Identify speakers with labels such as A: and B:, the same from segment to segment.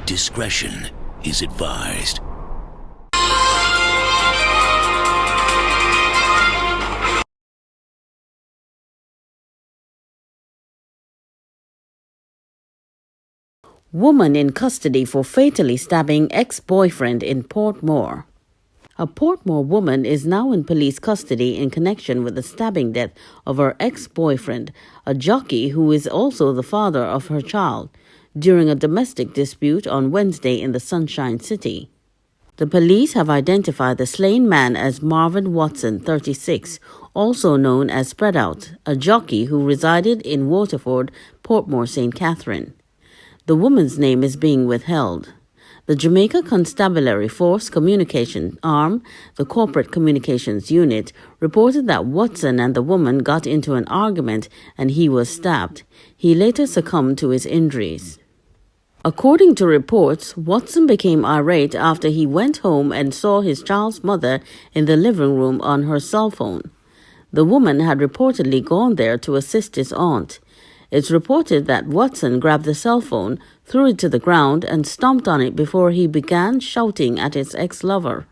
A: Discretion is advised.
B: Woman in custody for fatally stabbing ex-boyfriend in Portmore. A Portmore woman is now in police custody in connection with the stabbing death of her ex-boyfriend, a jockey who is also the father of her child, during a domestic dispute on Wednesday in the Sunshine City. The police have identified the slain man as Marvin Watson, 36, also known as Spreadout, a jockey who resided in Waterford, Portmore, St. Catherine. The woman's name is being withheld. The Jamaica Constabulary Force Communication Arm, the Corporate Communications Unit, reported that Watson and the woman got into an argument and he was stabbed. He later succumbed to his injuries. According to reports, Watson became irate after he went home and saw his child's mother in the living room on her cell phone. The woman had reportedly gone there to assist his aunt. It's reported that Watson grabbed the cell phone, threw it to the ground, and stomped on it before he began shouting at his ex-lover.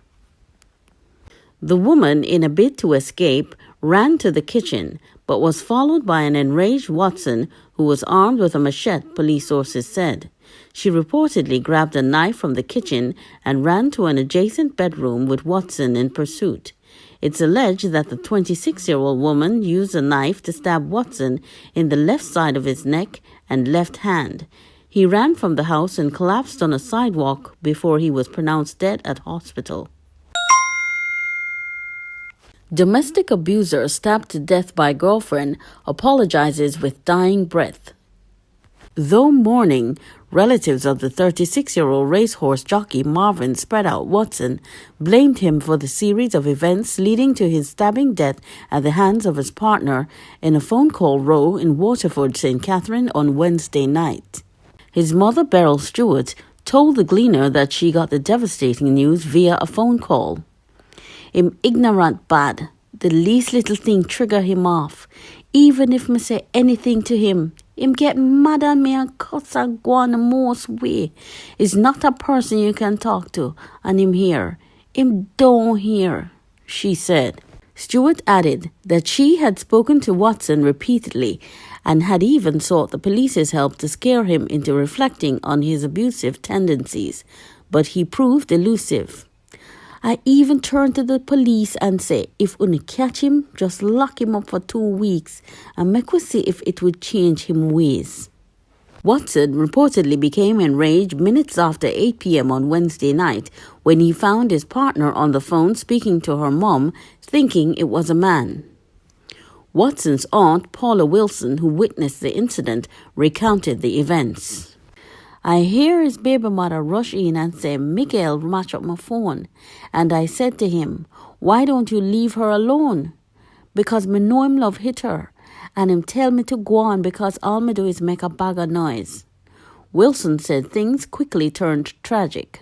B: The woman, in a bid to escape, ran to the kitchen, but was followed by an enraged Watson who was armed with a machete, police sources said. She reportedly grabbed a knife from the kitchen and ran to an adjacent bedroom with Watson in pursuit. It's alleged that the 26-year-old woman used a knife to stab Watson in the left side of his neck and left hand. He ran from the house and collapsed on a sidewalk before he was pronounced dead at hospital. Domestic abuser stabbed to death by girlfriend apologizes with dying breath. Though mourning, relatives of the 36-year-old racehorse jockey Marvin Spreadout Watson blamed him for the series of events leading to his stabbing death at the hands of his partner in a phone call row in Waterford, St. Catherine on Wednesday night. His mother, Beryl Stewart, told the Gleaner that she got the devastating news via a phone call. "Him ignorant bad. The least little thing trigger him off. Even if me say anything to him, him get mad at me and cuss and go on the most way. He's not a person you can talk to, and him here. Him don't hear," she said. Stewart added that she had spoken to Watson repeatedly and had even sought the police's help to scare him into reflecting on his abusive tendencies, but he proved elusive. "I even turned to the police and say, if we catch him, just lock him up for 2 weeks and make we see if it would change him ways." Watson reportedly became enraged minutes after 8 p.m. on Wednesday night when he found his partner on the phone speaking to her mom, thinking it was a man. Watson's aunt, Paula Wilson, who witnessed the incident, recounted the events. "I hear his baby mother rush in and say, 'Miguel, match up my phone.' And I said to him, 'Why don't you leave her alone?' Because me know him love hit her. And him tell me to go on because all me do is make a bag of noise." Wilson said things quickly turned tragic.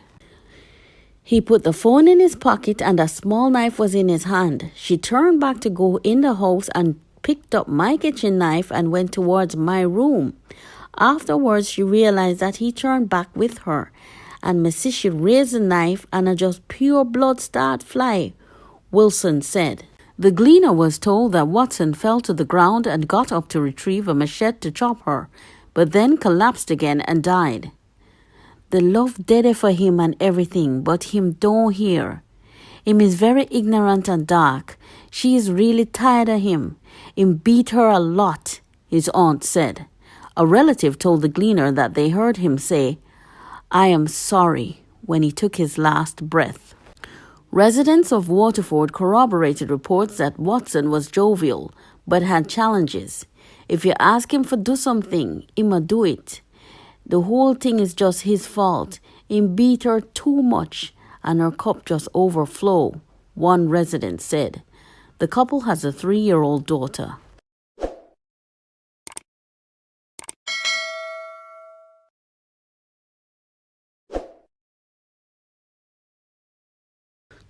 B: "He put the phone in his pocket and a small knife was in his hand. She turned back to go in the house and picked up my kitchen knife and went towards my room. Afterwards, she realized that he turned back with her, and me see she raised the knife and just pure blood start fly," Wilson said. The Gleaner was told that Watson fell to the ground and got up to retrieve a machete to chop her, but then collapsed again and died. "The love dead for him and everything, but him don't hear. Him is very ignorant and dark. She is really tired of him. Him beat her a lot," his aunt said. A relative told the Gleaner that they heard him say, "I am sorry," when he took his last breath. Residents of Waterford corroborated reports that Watson was jovial, but had challenges. If you ask him for do something, he'ma do it. The whole thing is just his fault. Him beat her too much, and her cup just overflow, one resident said. The couple has a 3-year-old daughter.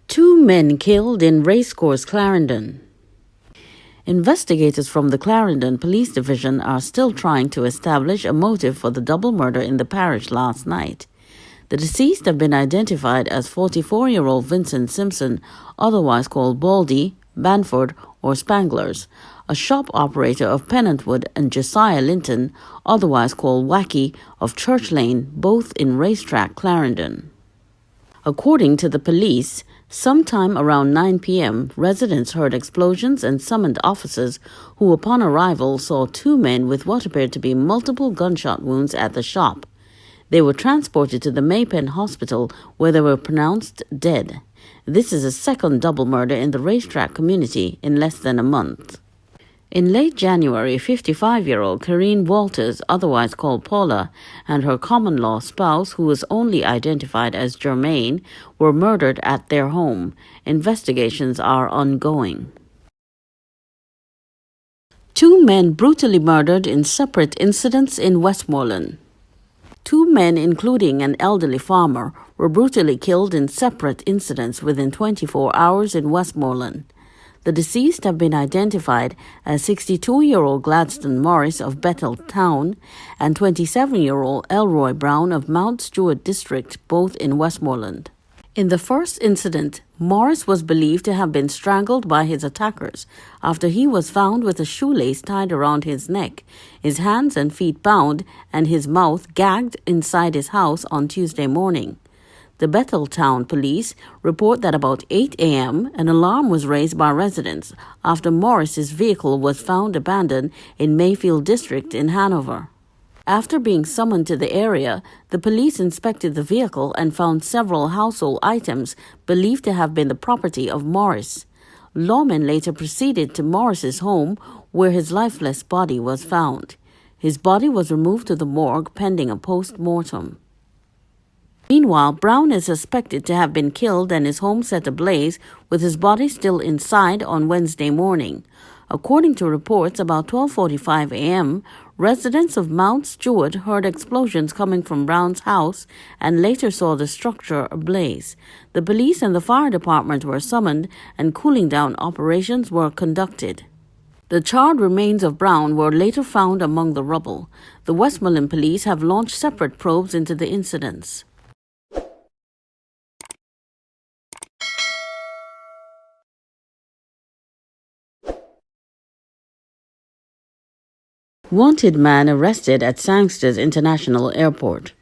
B: Two men killed in racecourse Clarendon. Investigators from the Clarendon Police Division are still trying to establish a motive for the double murder in the parish last night. The deceased have been identified as 44-year-old Vincent Simpson, otherwise called Baldy, Banford, or Spanglers, a shop operator of Pennantwood, and Josiah Linton, otherwise called Wacky, of Church Lane, both in Racetrack, Clarendon. According to the police, sometime around 9 p.m., residents heard explosions and summoned officers who, upon arrival, saw two men with what appeared to be multiple gunshot wounds at the shop. They were transported to the Maypen Hospital, where they were pronounced dead. This is a second double murder in the Racetrack community in less than a month. In late January, 55-year-old Karine Walters, otherwise called Paula, and her common-law spouse, who was only identified as Germaine, were murdered at their home. Investigations are ongoing. Two men brutally murdered in separate incidents in Westmoreland. Two men, including an elderly farmer, were brutally killed in separate incidents within 24 hours in Westmoreland. The deceased have been identified as 62-year-old Gladstone Morris of Bethel Town and 27-year-old Elroy Brown of Mount Stewart District, both in Westmoreland. In the first incident, Morris was believed to have been strangled by his attackers after he was found with a shoelace tied around his neck, his hands and feet bound, and his mouth gagged inside his house on Tuesday morning. The Betheltown police report that about 8 a.m., an alarm was raised by residents after Morris's vehicle was found abandoned in Mayfield District in Hanover. After being summoned to the area, the police inspected the vehicle and found several household items believed to have been the property of Morris. Lawmen later proceeded to Morris's home, where his lifeless body was found. His body was removed to the morgue pending a post-mortem. Meanwhile, Brown is suspected to have been killed and his home set ablaze, with his body still inside on Wednesday morning. According to reports, about 12:45 a.m., residents of Mount Stewart heard explosions coming from Brown's house and later saw the structure ablaze. The police and the fire department were summoned and cooling down operations were conducted. The charred remains of Brown were later found among the rubble. The Westmoreland police have launched separate probes into the incidents. Wanted man arrested at Sangster's International Airport.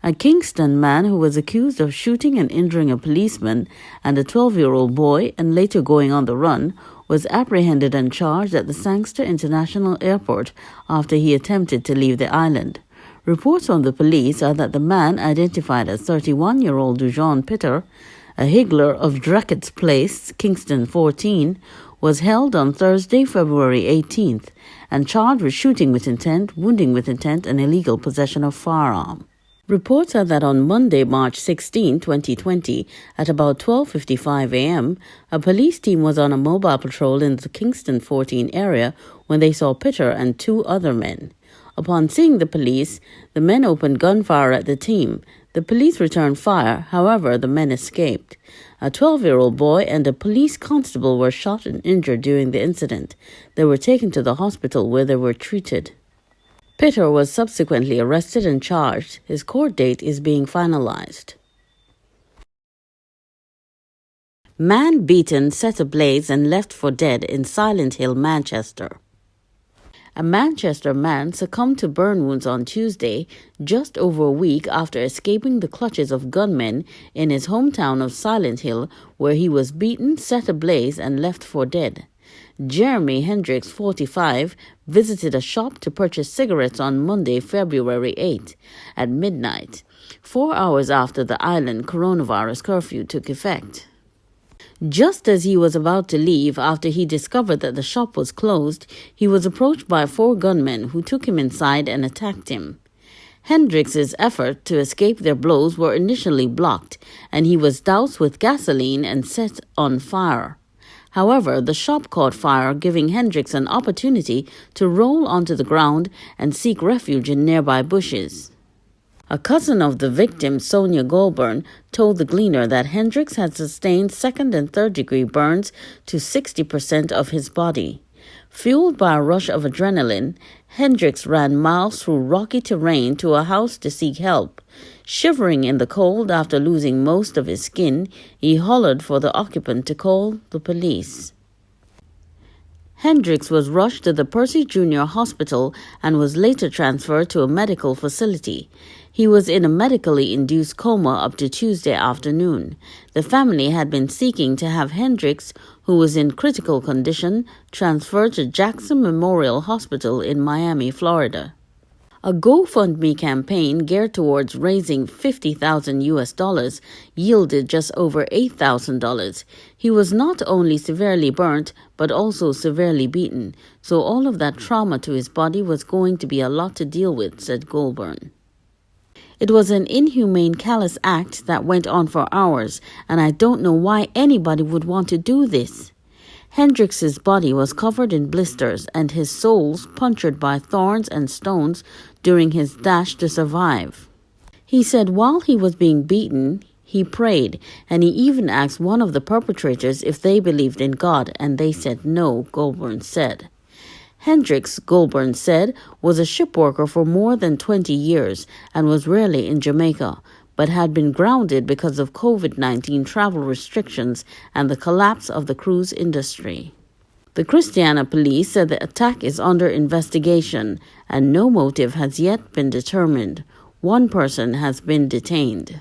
B: A Kingston man who was accused of shooting and injuring a policeman and a 12-year-old boy and later going on the run was apprehended and charged at the Sangster International Airport after he attempted to leave the island. Reports from the police are that the man, identified as 31-year-old Dujon Pitter, a higgler of Drackett's Place, Kingston 14, was held on Thursday, February 18th, and charged with shooting with intent, wounding with intent, and illegal possession of firearm. Reports are that on Monday, March 16, 2020, at about 12:55 a.m., a police team was on a mobile patrol in the Kingston 14 area when they saw Pitter and two other men. Upon seeing the police, the men opened gunfire at the team. The police returned fire, however, the men escaped. A 12-year-old boy and a police constable were shot and injured during the incident. They were taken to the hospital where they were treated. Pitter was subsequently arrested and charged. His court date is being finalized. Man beaten, set ablaze and left for dead in Silent Hill, Manchester. A Manchester man succumbed to burn wounds on Tuesday, just over a week after escaping the clutches of gunmen in his hometown of Silent Hill, where he was beaten, set ablaze, and left for dead. Jeremy Hendricks, 45, visited a shop to purchase cigarettes on Monday, February 8, at midnight, 4 hours after the island coronavirus curfew took effect. Just as he was about to leave after he discovered that the shop was closed, he was approached by 4 gunmen who took him inside and attacked him. Hendricks's efforts to escape their blows were initially blocked, and he was doused with gasoline and set on fire. However, the shop caught fire, giving Hendricks an opportunity to roll onto the ground and seek refuge in nearby bushes. A cousin of the victim, Sonia Goulburn, told the Gleaner that Hendricks had sustained second and third degree burns to 60% of his body. Fueled by a rush of adrenaline, Hendricks ran miles through rocky terrain to a house to seek help. Shivering in the cold after losing most of his skin, he hollered for the occupant to call the police. Hendricks was rushed to the Percy Jr. Hospital and was later transferred to a medical facility. He was in a medically induced coma up to Tuesday afternoon. The family had been seeking to have Hendricks, who was in critical condition, transferred to Jackson Memorial Hospital in Miami, Florida. A GoFundMe campaign geared towards raising $50,000 yielded just over $8,000. He was not only severely burnt, but also severely beaten, so all of that trauma to his body was going to be a lot to deal with, said Goulburn. It was an inhumane, callous act that went on for hours, and I don't know why anybody would want to do this. Hendricks's body was covered in blisters and his soles punctured by thorns and stones during his dash to survive. He said while he was being beaten, he prayed, and he even asked one of the perpetrators if they believed in God, and they said no, Goulburn said. Hendricks, Goulburn said, was a ship worker for more than 20 years and was rarely in Jamaica, but had been grounded because of COVID-19 travel restrictions and the collapse of the cruise industry. The Christiana police said the attack is under investigation and no motive has yet been determined. One person has been detained.